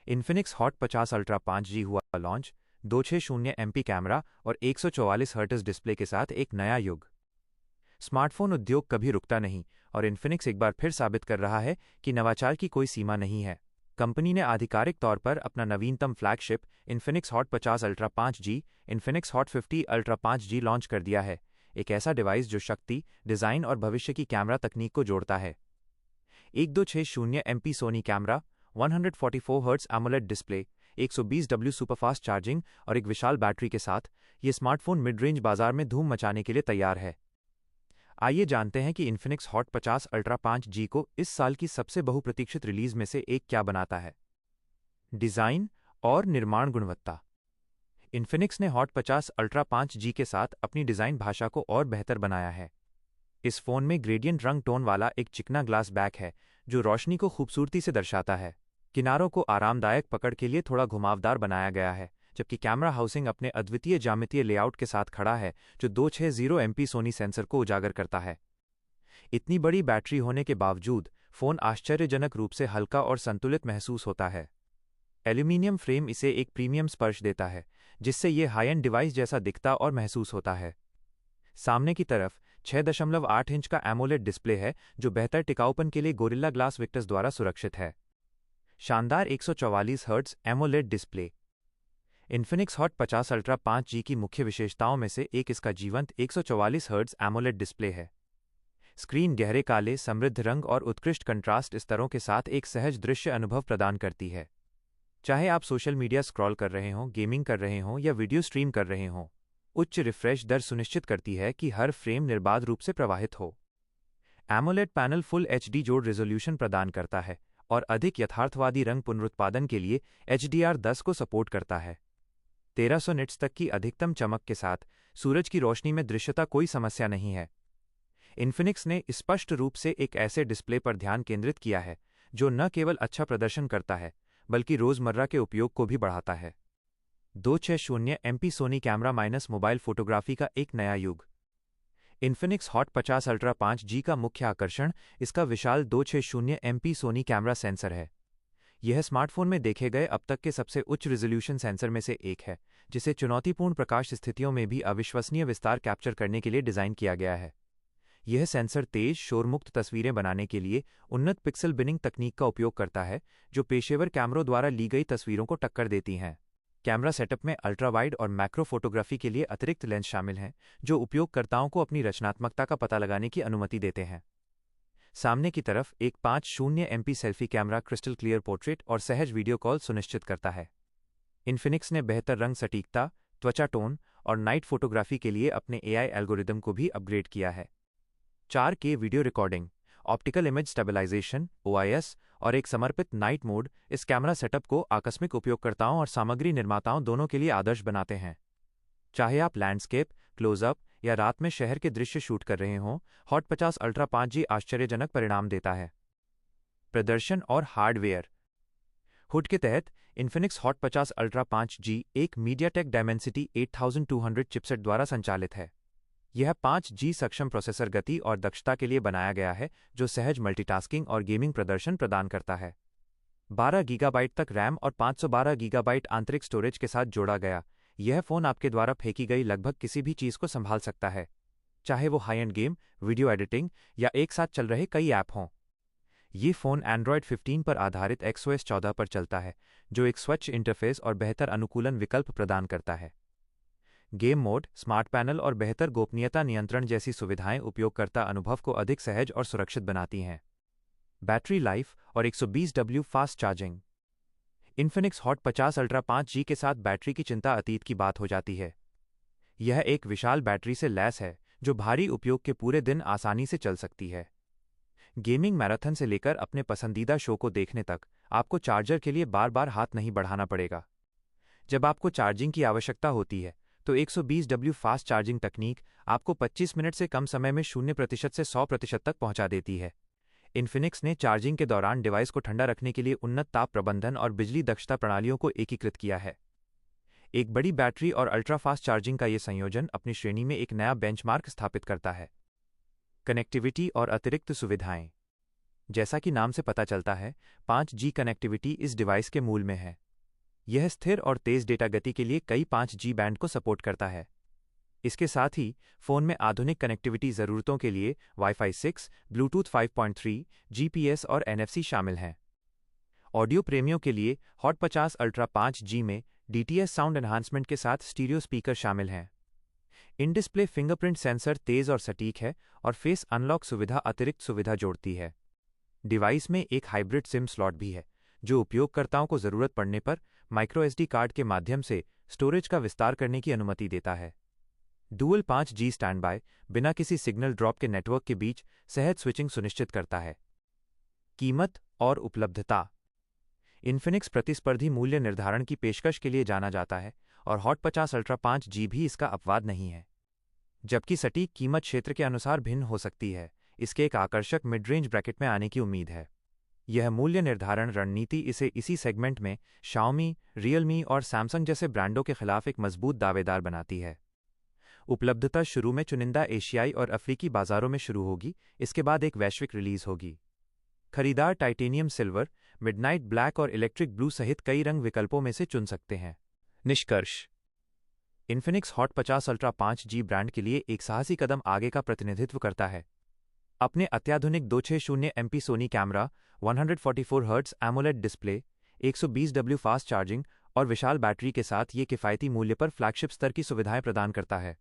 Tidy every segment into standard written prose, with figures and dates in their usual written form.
Infinix hot 50 ultra 5G हुआ launch. 260 MP camera और 144 hertz display के साथ एक नया युग। स्मार्टफोन उद्योग कभी रुकता नहीं और इन्फिनिक्स एक बार फिर साबित कर रहा है कि नवाचार की कोई सीमा नहीं है। कंपनी ने आधिकारिक तौर पर अपना नवीनतम flagship Infinix hot 50 ultra 5G, Infinix hot 50 ultra 5G launch कर दिया है। एक ऐसा डिवाइस जो शक्ति, डिज़ाइन और भविष्य की कैमरा तकनीक को जोड़ता है। 1260 MP Soni camera, 144 hertz AMOLED display, 120W superfast charging और एक विशाल बैटरी के साथ ये स्मार्टफोन मिड रेंज बाजार में धूम मचाने के लिए तैयार है। आइए जानते हैं कि इन्फिनिक्स हॉट 50 अल्ट्रा 5G को इस साल की सबसे बहुप्रतीक्षित रिलीज में से एक क्या बनाता है। डिज़ाइन और निर्माण गुणवत्ता। इन्फिनिक्स ने हॉट 50 अल्ट्रा 5G के साथ अपनी डिज़ाइन भाषा को और बेहतर बनाया है। इस फोन में ग्रेडियंट रंग टोन वाला एक चिकना ग्लास बैक है जो रोशनी को खूबसूरती से दर्शाता है। किनारों को आरामदायक पकड़ के लिए थोड़ा घुमावदार बनाया गया है, जबकि कैमरा हाउसिंग अपने अद्वितीय ज्यामितीय लेआउट के साथ खड़ा है जो 260 MP सोनी सेंसर को उजागर करता है। इतनी बड़ी बैटरी होने के बावजूद फोन आश्चर्यजनक रूप से हल्का और संतुलित महसूस होता है। एल्यूमीनियम फ्रेम इसे एक प्रीमियम स्पर्श देता है, जिससे ये हाई एंड डिवाइस जैसा दिखता और महसूस होता है। सामने की तरफ 6.8 इंच का एमोलेड डिस्प्ले है जो बेहतर टिकाऊपन के लिए गोरिल्ला ग्लास विक्टर्स द्वारा सुरक्षित है। शानदार 144 hertz AMOLED display. Infinix hot 50 ultra 5G की मुख्य विशेषताओं में से एक इसका जीवंत 144 हर्ट्ज एमोलेड डिस्प्ले है। स्क्रीन गहरे काले, समृद्ध रंग और उत्कृष्ट कंट्रास्ट स्तरों के साथ एक सहज दृश्य अनुभव प्रदान करती है। चाहे आप सोशल मीडिया स्क्रॉल कर रहे हों, गेमिंग कर रहे हों या वीडियो स्ट्रीम कर रहे हों, उच्च रिफ्रेश दर सुनिश्चित करती है कि हर फ्रेम निर्बाध रूप से प्रवाहित हो। एमोलेड पैनल फुल HD जोड़ रिजोल्यूशन प्रदान करता है और अधिक यथार्थवादी रंग पुनरुत्पादन के लिए HDR10 को सपोर्ट करता है। 1300 निट्स तक की अधिकतम चमक के साथ सूरज की रोशनी में दृश्यता कोई समस्या नहीं है। इन्फिनिक्स ने स्पष्ट रूप से एक ऐसे डिस्प्ले पर ध्यान केंद्रित किया है जो न केवल अच्छा प्रदर्शन करता है बल्कि रोजमर्रा के उपयोग को भी बढ़ाता है। 260 MP Soni camera minus mobile photography का एक नया युग। इन्फिनिक्स हॉट 50 अल्ट्रा 5G का मुख्य आकर्षण इसका विशाल 260 MP सोनी कैमरा सेंसर है। यह स्मार्टफोन में देखे गए अब तक के सबसे उच्च रिजोल्यूशन सेंसर में से एक है, जिसे चुनौतीपूर्ण प्रकाश स्थितियों में भी अविश्वसनीय विस्तार कैप्चर करने के लिए डिज़ाइन किया गया है। यह सेंसर तेज, शोरमुक्त तस्वीरें बनाने के लिए उन्नत पिक्सल बिनिंग तकनीक का उपयोग करता है, जो पेशेवर कैमरों द्वारा ली गई तस्वीरों को टक्कर देती हैं। कैमरा सेटअप में अल्ट्रा वाइड और मैक्रो फोटोग्राफी के लिए अतिरिक्त लेंस शामिल हैं, जो उपयोगकर्ताओं को अपनी रचनात्मकता का पता लगाने की अनुमति देते हैं। सामने की तरफ एक 50 MP selfie camera crystal clear portrait और सहज वीडियो कॉल सुनिश्चित करता है। इन्फिनिक्स ने बेहतर रंग सटीकता, त्वचा टोन और नाइट फोटोग्राफी के लिए अपने AI एल्गोरिदम को भी अपग्रेड किया है। 4K video recording, optical image stabilisation OIS और एक समर्पित नाइट मोड इस कैमरा सेटअप को आकस्मिक उपयोगकर्ताओं और सामग्री निर्माताओं दोनों के लिए आदर्श बनाते हैं। चाहे आप लैंडस्केप, क्लोजअप या रात में शहर के दृश्य शूट कर रहे हों, हॉट 50 अल्ट्रा 5G आश्चर्यजनक परिणाम देता है। प्रदर्शन और हार्डवेयर। हुड के तहत इन्फिनिक्स हॉट 50 अल्ट्रा 5G एक मीडियाटेक डायमेंसिटी 8200 चिपसेट द्वारा संचालित है। यह 5G सक्षम प्रोसेसर गति और दक्षता के लिए बनाया गया है, जो सहज मल्टीटास्किंग और गेमिंग प्रदर्शन प्रदान करता है। 12 गीगाबाइट तक रैम और 512 गीगाबाइट आंतरिक स्टोरेज के साथ जोड़ा गया, यह फ़ोन आपके द्वारा फेंकी गई लगभग किसी भी चीज़ को संभाल सकता है, चाहे वो high end game, video editing या एक साथ चल रहे कई ऐप हों। ये फ़ोन एंड्रॉयड 15 पर आधारित XOS 14 पर चलता है, जो एक स्वच्छ इंटरफेस और बेहतर अनुकूलन विकल्प प्रदान करता है। गेम मोड, स्मार्ट पैनल और बेहतर गोपनीयता नियंत्रण जैसी सुविधाएं उपयोगकर्ता अनुभव को अधिक सहज और सुरक्षित बनाती हैं। बैटरी लाइफ और 120W fast charging. Infinix hot 50 ultra 5G के साथ बैटरी की चिंता अतीत की बात हो जाती है। यह एक विशाल बैटरी से लैस है जो भारी उपयोग के पूरे दिन आसानी से चल सकती है। गेमिंग मैराथन से लेकर अपने पसंदीदा शो को देखने तक आपको चार्जर के लिए बार बार हाथ नहीं बढ़ाना पड़ेगा। जब आपको चार्जिंग की आवश्यकता होती है तो 120W फास्ट चार्जिंग तकनीक आपको 25 मिनट से कम समय में 0% से 100% तक पहुंचा देती है। इन्फिनिक्स ने चार्जिंग के दौरान डिवाइस को ठंडा रखने के लिए उन्नत ताप प्रबंधन और बिजली दक्षता प्रणालियों को एकीकृत किया है। एक बड़ी बैटरी और अल्ट्रा फास्ट चार्जिंग का ये संयोजन अपनी श्रेणी में एक नया बेंचमार्क स्थापित करता है। कनेक्टिविटी और अतिरिक्त सुविधाएं। जैसा कि नाम से पता चलता है, 5G कनेक्टिविटी इस डिवाइस के मूल में है। यह स्थिर और तेज़ डेटा गति के लिए कई 5G बैंड को सपोर्ट करता है। इसके साथ ही फ़ोन में आधुनिक कनेक्टिविटी ज़रूरतों के लिए वाईफाई 6, ब्लूटूथ 5.3, जीपीएस और एनएफसी शामिल हैं। ऑडियो प्रेमियों के लिए हॉट 50 अल्ट्रा 5G में डीटीएस साउंड एनहांसमेंट के साथ स्टीरियो स्पीकर शामिल हैं। इन डिस्प्ले फिंगरप्रिंट सेंसर तेज़ और सटीक है और फेस अनलॉक सुविधा अतिरिक्त सुविधा जोड़ती है। डिवाइस में एक हाइब्रिड सिम स्लॉट भी है, जो उपयोगकर्ताओं को ज़रूरत पड़ने पर माइक्रो एसडी कार्ड के माध्यम से स्टोरेज का विस्तार करने की अनुमति देता है। डुअल 5G स्टैंड बाय बिना किसी सिग्नल ड्रॉप के नेटवर्क के बीच सहज स्विचिंग सुनिश्चित करता है। कीमत और उपलब्धता। इन्फिनिक्स प्रतिस्पर्धी मूल्य निर्धारण की पेशकश के लिए जाना जाता है और हॉट 50 अल्ट्रा 5G भी इसका अपवाद नहीं है। जबकि सटीक कीमत क्षेत्र के अनुसार भिन्न हो सकती है, इसके एक आकर्षक मिड रेंज ब्रैकेट में आने की उम्मीद है। यह मूल्य निर्धारण रणनीति इसे इसी सेगमेंट में शाओमी, रियलमी और सैमसंग जैसे ब्रांडों के खिलाफ एक मजबूत दावेदार बनाती है। उपलब्धता शुरू में चुनिंदा एशियाई और अफ्रीकी बाजारों में शुरू होगी, इसके बाद एक वैश्विक रिलीज होगी। खरीदार टाइटेनियम सिल्वर, मिडनाइट ब्लैक और इलेक्ट्रिक ब्लू सहित कई रंग विकल्पों में से चुन सकते हैं। निष्कर्ष: Infinix hot 50 ultra 5G brand के लिए एक साहसी कदम आगे का प्रतिनिधित्व करता है। अपने अत्याधुनिक 260 MP Soni camera, 144 hertz AMOLED display, 120W fast charging और विशाल बैटरी के साथ ये किफ़ायती मूल्य पर फ्लैगशिप स्तर की सुविधाएं प्रदान करता है।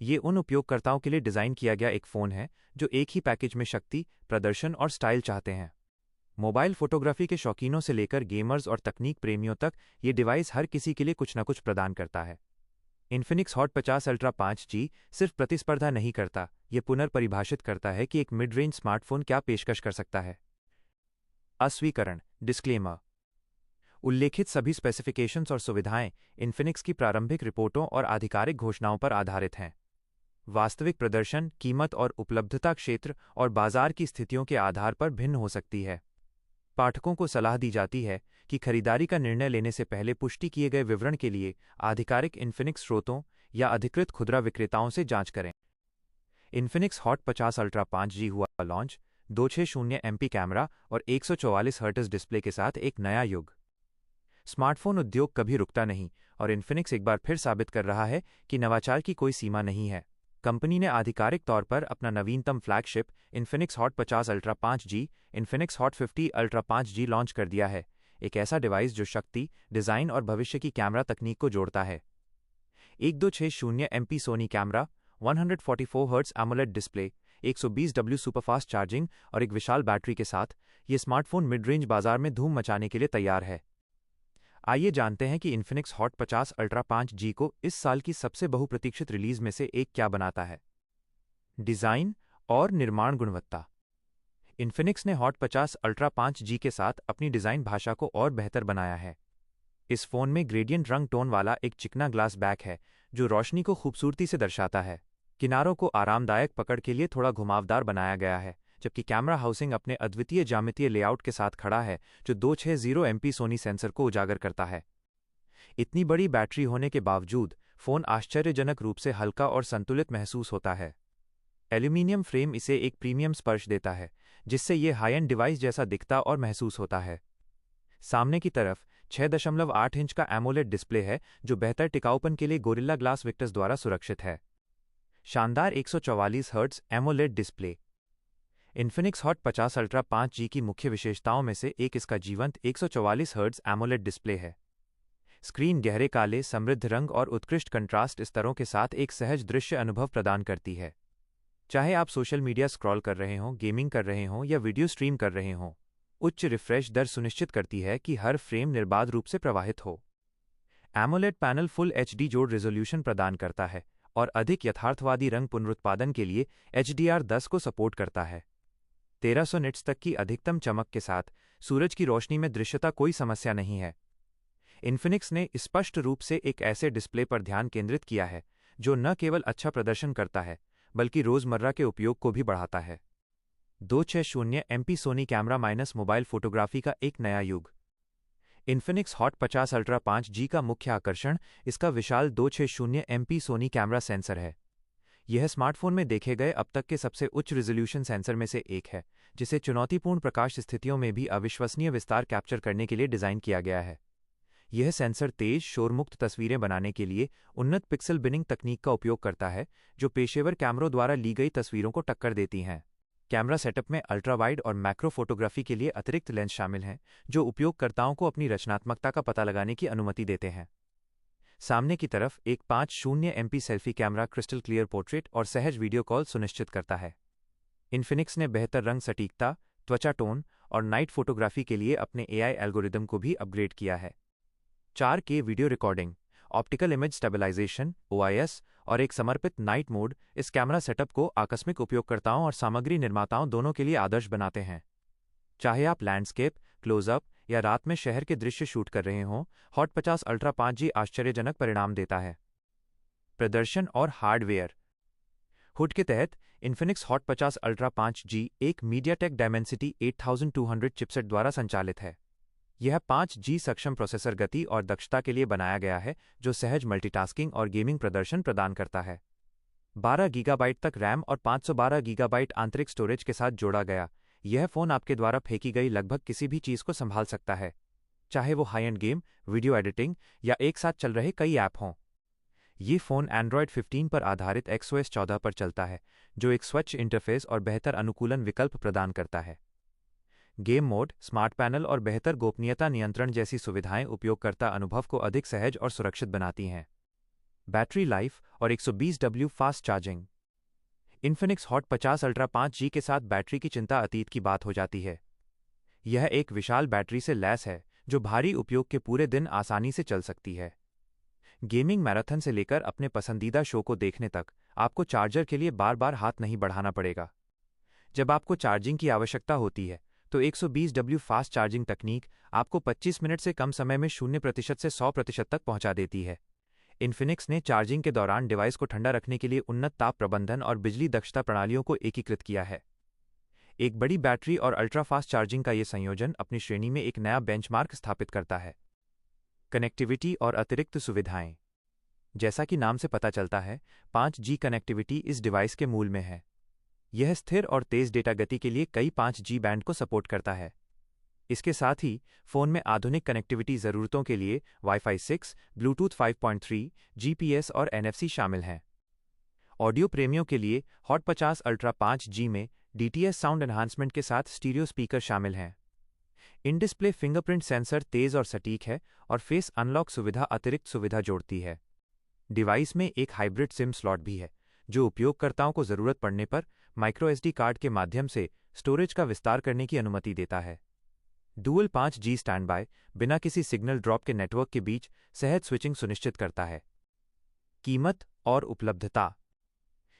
ये उन उपयोगकर्ताओं के लिए डिज़ाइन किया गया एक फ़ोन है जो एक ही पैकेज में शक्ति, प्रदर्शन और स्टाइल चाहते हैं। मोबाइल फोटोग्राफी के शौकीनों से लेकर गेमर्स और तकनीक प्रेमियों तक ये डिवाइस हर किसी के लिए कुछ न कुछ प्रदान करता है। इन्फिनिक्स हॉट 50 अल्ट्रा 5G सिर्फ प्रतिस्पर्धा नहीं करता, ये पुनर्परिभाषित करता है कि एक मिड रेंज स्मार्टफोन क्या पेशकश कर सकता है। अस्वीकरण डिस्क्लेमर: उल्लेखित सभी स्पेसिफिकेशंस और सुविधाएं इन्फिनिक्स की प्रारंभिक रिपोर्टों और आधिकारिक घोषणाओं पर आधारित हैं। वास्तविक प्रदर्शन, कीमत और उपलब्धता क्षेत्र और बाजार की स्थितियों के आधार पर भिन्न हो सकती है। पाठकों को सलाह दी जाती है कि खरीदारी का निर्णय लेने से पहले पुष्टि किए गए विवरण के लिए आधिकारिक इन्फिनिक्स स्रोतों या अधिकृत खुदरा विक्रेताओं से जांच करें। इन्फिनिक्स हॉट 50 अल्ट्रा 5G हुआ लॉन्च 260 MP कैमरा और 144 हर्ट्ज डिस्प्ले के साथ एक नया युग। स्मार्टफोन उद्योग कभी रुकता नहीं और इन्फिनिक्स एक बार फिर साबित कर रहा है कि नवाचार की कोई सीमा नहीं है। कंपनी ने आधिकारिक तौर पर अपना नवीनतम flagship Infinix hot 50 ultra 5G, Infinix hot 50 ultra 5G launch कर दिया है। एक ऐसा डिवाइस जो शक्ति, डिज़ाइन और भविष्य की कैमरा तकनीक को जोड़ता है। 1260 MP Soni camera, 144 hertz AMOLED display, 120W superfast charging और एक विशाल बैटरी के साथ ये स्मार्टफोन मिड रेंज बाजार में धूम मचाने के लिए तैयार है। आइए जानते हैं कि इन्फिनिक्स हॉट 50 अल्ट्रा 5G को इस साल की सबसे बहुप्रतीक्षित रिलीज में से एक क्या बनाता है। डिज़ाइन और निर्माण गुणवत्ता। इन्फिनिक्स ने हॉट 50 अल्ट्रा 5G के साथ अपनी डिज़ाइन भाषा को और बेहतर बनाया है। इस फ़ोन में ग्रेडियंट रंग टोन वाला एक चिकना ग्लास बैक है जो रोशनी को खूबसूरती से दर्शाता है। किनारों को आरामदायक पकड़ के लिए थोड़ा घुमावदार बनाया गया है, जबकि कैमरा हाउसिंग अपने अद्वितीय ज्यामितीय लेआउट के साथ खड़ा है जो 260 MP सोनी सेंसर को उजागर करता है। इतनी बड़ी बैटरी होने के बावजूद फ़ोन आश्चर्यजनक रूप से हल्का और संतुलित महसूस होता है। एल्यूमीनियम फ्रेम इसे एक प्रीमियम स्पर्श देता है, जिससे ये हाई एंड डिवाइस जैसा दिखता और महसूस होता है। सामने की तरफ 6.8 इंच का एमोलेड डिस्प्ले है जो बेहतर टिकाऊपन के लिए गोरिल्ला ग्लास विक्टर्स द्वारा सुरक्षित है। शानदार 144 hertz AMOLED display. Infinix hot 50 ultra 5G की मुख्य विशेषताओं में से एक इसका जीवंत 144 हर्ट्ज एमोलेड डिस्प्ले है। स्क्रीन गहरे काले, समृद्ध रंग और उत्कृष्ट कंट्रास्ट स्तरों के साथ एक सहज दृश्य अनुभव प्रदान करती है। चाहे आप सोशल मीडिया स्क्रॉल कर रहे हों, गेमिंग कर रहे हों या वीडियो स्ट्रीम कर रहे हों, उच्च रिफ्रेश दर सुनिश्चित करती है कि हर फ्रेम निर्बाध रूप से प्रवाहित हो। एमोलेड पैनल फुल HD जोड़ रिजोल्यूशन प्रदान करता है और अधिक यथार्थवादी रंग पुनरुत्पादन के लिए HDR10 को सपोर्ट करता है। 1300 निट्स तक की अधिकतम चमक के साथ सूरज की रोशनी में दृश्यता कोई समस्या नहीं है। इन्फिनिक्स ने स्पष्ट रूप से एक ऐसे डिस्प्ले पर ध्यान केंद्रित किया है जो न केवल अच्छा प्रदर्शन करता है बल्कि रोजमर्रा के उपयोग को भी बढ़ाता है। 260 MP Soni camera minus mobile photography का एक नया युग। इन्फिनिक्स हॉट 50 अल्ट्रा 5G का मुख्य आकर्षण इसका विशाल 260 MP सोनी कैमरा सेंसर है। यह स्मार्टफोन में देखे गए अब तक के सबसे उच्च रिजोल्यूशन सेंसर में से एक है, जिसे चुनौतीपूर्ण प्रकाश स्थितियों में भी अविश्वसनीय विस्तार कैप्चर करने के लिए डिज़ाइन किया गया है। यह सेंसर तेज, शोरमुक्त तस्वीरें बनाने के लिए उन्नत पिक्सल बिनिंग तकनीक का उपयोग करता है, जो पेशेवर कैमरों द्वारा ली गई तस्वीरों को टक्कर देती हैं। कैमरा सेटअप में अल्ट्रा वाइड और मैक्रो फोटोग्राफी के लिए अतिरिक्त लेंस शामिल हैं, जो उपयोगकर्ताओं को अपनी रचनात्मकता का पता लगाने की अनुमति देते हैं। सामने की तरफ एक 50 MP selfie camera crystal clear portrait और सहज वीडियो कॉल सुनिश्चित करता है। इन्फिनिक्स ने बेहतर रंग सटीकता, त्वचा टोन और नाइट फोटोग्राफी के लिए अपने AI एल्गोरिदम को भी अपग्रेड किया है। 4K video recording, optical image stabilisation (OIS) और एक समर्पित नाइट मोड इस कैमरा सेटअप को आकस्मिक उपयोगकर्ताओं और सामग्री निर्माताओं दोनों के लिए आदर्श बनाते हैं। चाहे आप लैंडस्केप, क्लोजअप या रात में शहर के दृश्य शूट कर रहे हों, हॉट 50 अल्ट्रा 5G आश्चर्यजनक परिणाम देता है। प्रदर्शन और हार्डवेयर। हुड के तहत इन्फिनिक्स हॉट 50 अल्ट्रा 5G एक मीडियाटेक डायमेंसिटी 8200 चिपसेट द्वारा संचालित है। यह 5G सक्षम प्रोसेसर गति और दक्षता के लिए बनाया गया है, जो सहज मल्टीटास्किंग और गेमिंग प्रदर्शन प्रदान करता है। 12 गीगाबाइट तक रैम और 512 गीगाबाइट आंतरिक स्टोरेज के साथ जोड़ा गया, यह फ़ोन आपके द्वारा फेंकी गई लगभग किसी भी चीज़ को संभाल सकता है, चाहे वो high end game, video editing या एक साथ चल रहे कई ऐप हों। ये फ़ोन एंड्रॉयड 15 पर आधारित XOS 14 पर चलता है, जो एक स्वच्छ इंटरफेस और बेहतर अनुकूलन विकल्प प्रदान करता है। गेम मोड, स्मार्ट पैनल और बेहतर गोपनीयता नियंत्रण जैसी सुविधाएं उपयोगकर्ता अनुभव को अधिक सहज और सुरक्षित बनाती हैं। बैटरी लाइफ और 120W fast charging. Infinix hot 50 ultra 5G के साथ बैटरी की चिंता अतीत की बात हो जाती है। यह एक विशाल बैटरी से लैस है, जो भारी उपयोग के पूरे दिन आसानी से चल सकती है। गेमिंग मैराथन से लेकर अपने पसंदीदा शो को देखने तक, आपको चार्जर के लिए बार बार हाथ नहीं बढ़ाना पड़ेगा। जब आपको चार्जिंग की आवश्यकता होती है, तो 120W फास्ट चार्जिंग तकनीक आपको 25 मिनट से कम समय में 0% से 100% तक पहुंचा देती है। इन्फिनिक्स ने चार्जिंग के दौरान डिवाइस को ठंडा रखने के लिए उन्नत ताप प्रबंधन और बिजली दक्षता प्रणालियों को एकीकृत किया है। एक बड़ी बैटरी और अल्ट्रा फास्ट चार्जिंग का यह संयोजन अपनी श्रेणी में एक नया बेंचमार्क स्थापित करता है। कनेक्टिविटी और अतिरिक्त सुविधाएं। जैसा कि नाम से पता चलता है, 5G कनेक्टिविटी इस डिवाइस के मूल में है। यह स्थिर और तेज डेटा गति के लिए कई 5G बैंड को सपोर्ट करता है। इसके साथ ही फ़ोन में आधुनिक कनेक्टिविटी ज़रूरतों के लिए Wi-Fi 6, ब्लूटूथ 5.3, GPS और NFC शामिल हैं। ऑडियो प्रेमियों के लिए हॉट 50 अल्ट्रा 5G में DTS साउंड एनहांसमेंट के साथ स्टीरियो स्पीकर शामिल हैं। इन डिस्प्ले फिंगरप्रिंट सेंसर तेज़ और सटीक है और फेस अनलॉक सुविधा अतिरिक्त सुविधा जोड़ती है। डिवाइस में एक हाइब्रिड सिम स्लॉट भी है, जो उपयोगकर्ताओं को ज़रूरत पड़ने पर माइक्रो SD कार्ड के माध्यम से स्टोरेज का विस्तार करने की अनुमति देता है। डुअल 5G स्टैंड बाय बिना किसी सिग्नल ड्रॉप के नेटवर्क के बीच सहज स्विचिंग सुनिश्चित करता है। कीमत और उपलब्धता।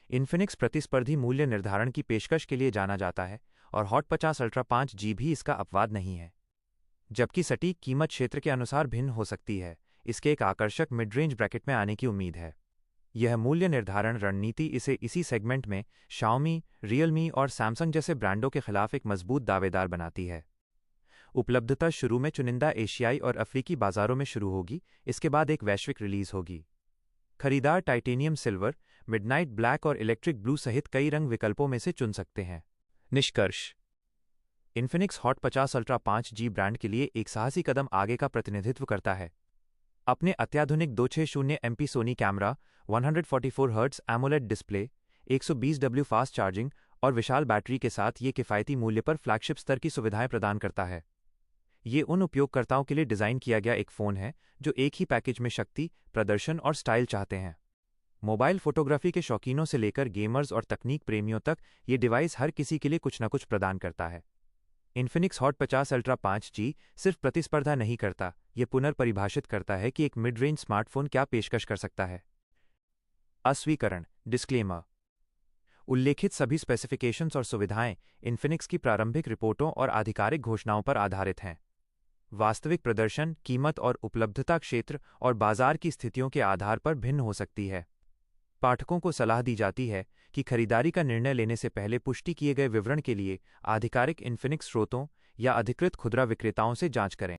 इन्फिनिक्स प्रतिस्पर्धी मूल्य निर्धारण की पेशकश के लिए जाना जाता है, और हॉट 50 अल्ट्रा 5G भी इसका अपवाद नहीं है। जबकि सटीक कीमत क्षेत्र के अनुसार भिन्न हो सकती है, इसके एक आकर्षक मिड रेंज ब्रैकेट में आने की उम्मीद है। यह मूल्य निर्धारण रणनीति इसे इसी सेगमेंट में Xiaomi, Realme और Samsung जैसे ब्रांडों के खिलाफ एक मजबूत दावेदार बनाती है। उपलब्धता शुरू में चुनिंदा एशियाई और अफ्रीकी बाजारों में शुरू होगी, इसके बाद एक वैश्विक रिलीज होगी। खरीदार टाइटेनियम सिल्वर, मिडनाइट ब्लैक और इलेक्ट्रिक ब्लू सहित कई रंग विकल्पों में से चुन सकते हैं। निष्कर्ष। Infinix hot 50 ultra 5G brand के लिए एक साहसी कदम आगे का प्रतिनिधित्व करता है। अपने अत्याधुनिक 260 MP Soni camera, 144 hertz AMOLED display, 120W fast charging और विशाल बैटरी के साथ ये किफ़ायती मूल्य पर फ्लैगशिप स्तर की सुविधाएं प्रदान करता है। ये उन उपयोगकर्ताओं के लिए डिज़ाइन किया गया एक फ़ोन है जो एक ही पैकेज में शक्ति, प्रदर्शन और स्टाइल चाहते हैं। मोबाइल फोटोग्राफी के शौकीनों से लेकर गेमर्स और तकनीक प्रेमियों तक, ये डिवाइस हर किसी के लिए कुछ न कुछ प्रदान करता है। इन्फिनिक्स हॉट 50 अल्ट्रा 5G सिर्फ प्रतिस्पर्धा नहीं करता, ये पुनर्परिभाषित करता है कि एक मिड रेंज स्मार्टफोन क्या पेशकश कर सकता है। अस्वीकरण, डिस्क्लेमर। उल्लेखित सभी स्पेसिफिकेशंस और सुविधाएं इन्फिनिक्स की प्रारंभिक रिपोर्टों और आधिकारिक घोषणाओं पर आधारित हैं। वास्तविक प्रदर्शन, कीमत और उपलब्धता क्षेत्र और बाजार की स्थितियों के आधार पर भिन्न हो सकती है। पाठकों को सलाह दी जाती है कि खरीदारी का निर्णय लेने से पहले पुष्टि किए गए विवरण के लिए आधिकारिक इन्फिनिक्स स्रोतों या अधिकृत खुदरा विक्रेताओं से जांच करें।